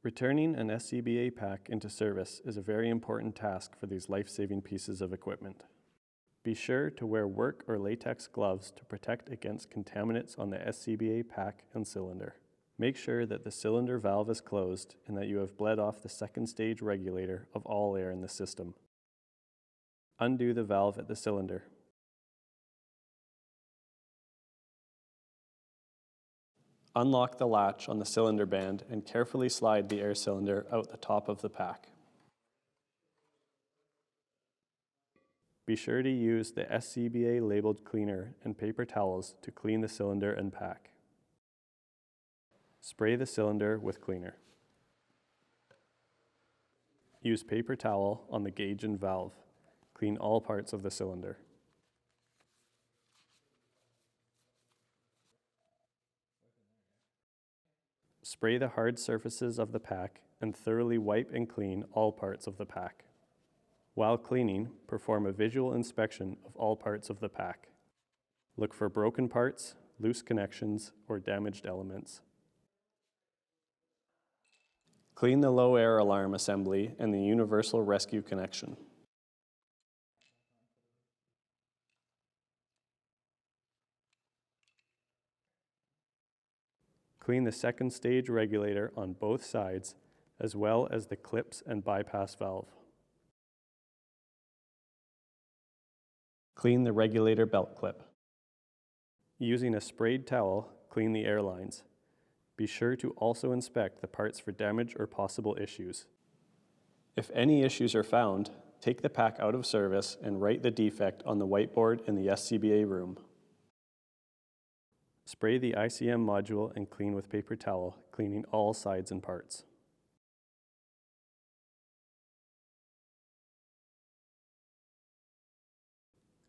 Returning an SCBA pack into service is a very important task for these life-saving pieces of equipment. Be sure to wear work or latex gloves to protect against contaminants on the SCBA pack and cylinder. Make sure that the cylinder valve is closed and that you have bled off the second stage regulator of all air in the system. Undo the valve at the cylinder. Unlock the latch on the cylinder band and carefully slide the air cylinder out the top of the pack. Be sure to use the SCBA labeled cleaner and paper towels to clean the cylinder and pack. Spray the cylinder with cleaner. Use paper towel on the gauge and valve. Clean all parts of the cylinder. Spray the hard surfaces of the pack and thoroughly wipe and clean all parts of the pack. While cleaning, perform a visual inspection of all parts of the pack. Look for broken parts, loose connections, or damaged elements. Clean the low air alarm assembly and the universal rescue connection. Clean the second stage regulator on both sides, as well as the clips and bypass valve. Clean the regulator belt clip. Using a sprayed towel, clean the air lines. Be sure to also inspect the parts for damage or possible issues. If any issues are found, take the pack out of service and write the defect on the whiteboard in the SCBA room. Spray the ICM module and clean with paper towel, cleaning all sides and parts.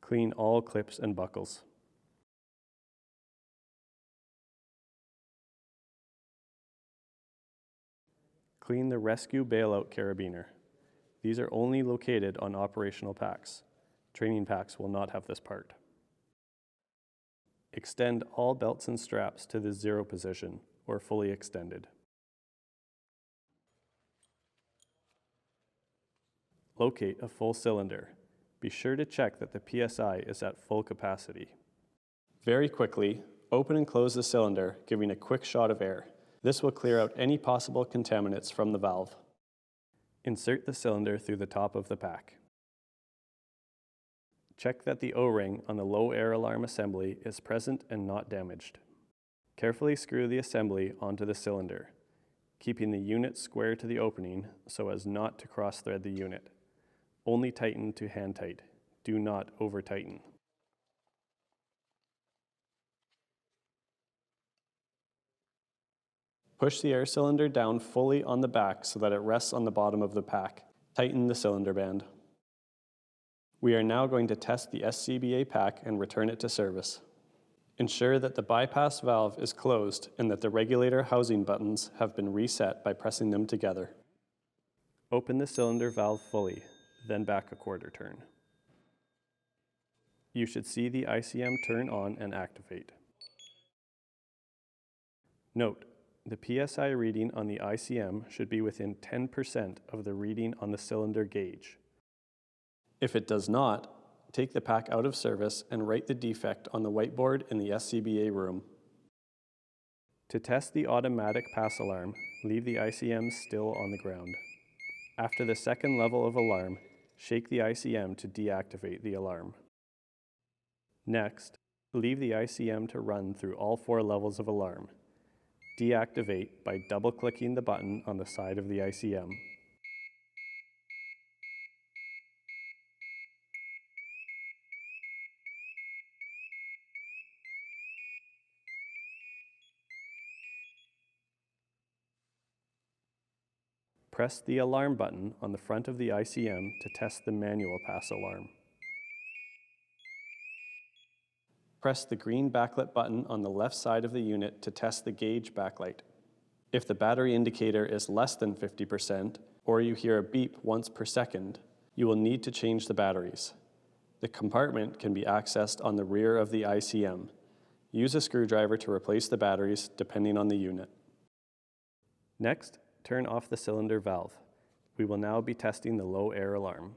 Clean all clips and buckles. Clean the rescue bailout carabiner. These are only located on operational packs. Training packs will not have this part. Extend all belts and straps to the 0 position, or fully extended. Locate a full cylinder. Be sure to check that the PSI is at full capacity. Very quickly, open and close the cylinder, giving a quick shot of air. This will clear out any possible contaminants from the valve. Insert the cylinder through the top of the pack. Check that the O-ring on the low air alarm assembly is present and not damaged. Carefully screw the assembly onto the cylinder, keeping the unit square to the opening so as not to cross-thread the unit. Only tighten to hand tight. Do not over-tighten. Push the air cylinder down fully on the back so that it rests on the bottom of the pack. Tighten the cylinder band. We are now going to test the SCBA pack and return it to service. Ensure that the bypass valve is closed and that the regulator housing buttons have been reset by pressing them together. Open the cylinder valve fully, then back a quarter turn. You should see the ICM turn on and activate. Note, the PSI reading on the ICM should be within 10% of the reading on the cylinder gauge. If it does not, take the pack out of service and write the defect on the whiteboard in the SCBA room. To test the automatic pass alarm, leave the ICM still on the ground. After the second level of alarm, shake the ICM to deactivate the alarm. Next, leave the ICM to run through all 4 levels of alarm. Deactivate by double-clicking the button on the side of the ICM. Press the alarm button on the front of the ICM to test the manual pass alarm. Press the green backlit button on the left side of the unit to test the gauge backlight. If the battery indicator is less than 50%, or you hear a beep once per second, you will need to change the batteries. The compartment can be accessed on the rear of the ICM. Use a screwdriver to replace the batteries depending on the unit. Next, turn off the cylinder valve. We will now be testing the low air alarm.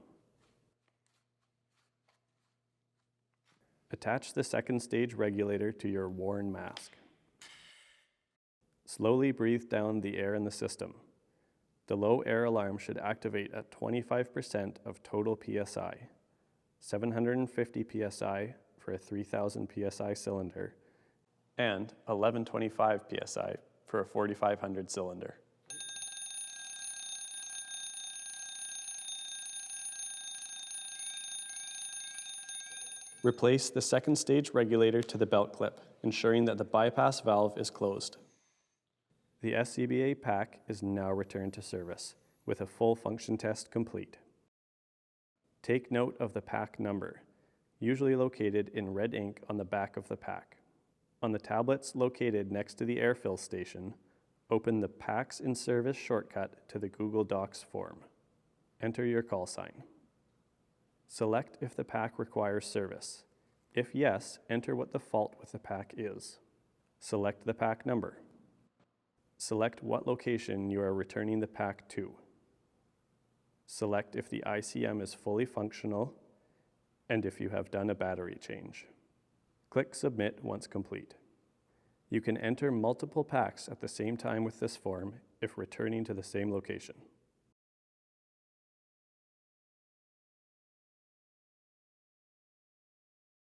Attach the second stage regulator to your worn mask. Slowly breathe down the air in the system. The low air alarm should activate at 25% of total PSI, 750 PSI for a 3000 PSI cylinder, and 1125 PSI for a 4500 cylinder. Replace the second stage regulator to the belt clip, ensuring that the bypass valve is closed. The SCBA pack is now returned to service, with a full function test complete. Take note of the pack number, usually located in red ink on the back of the pack. On the tablets located next to the air fill station, open the Packs in Service shortcut to the Google Docs form. Enter your call sign. Select if the pack requires service. If yes, enter what the fault with the pack is. Select the pack number. Select what location you are returning the pack to. Select if the ICM is fully functional and if you have done a battery change. Click Submit once complete. You can enter multiple packs at the same time with this form if returning to the same location.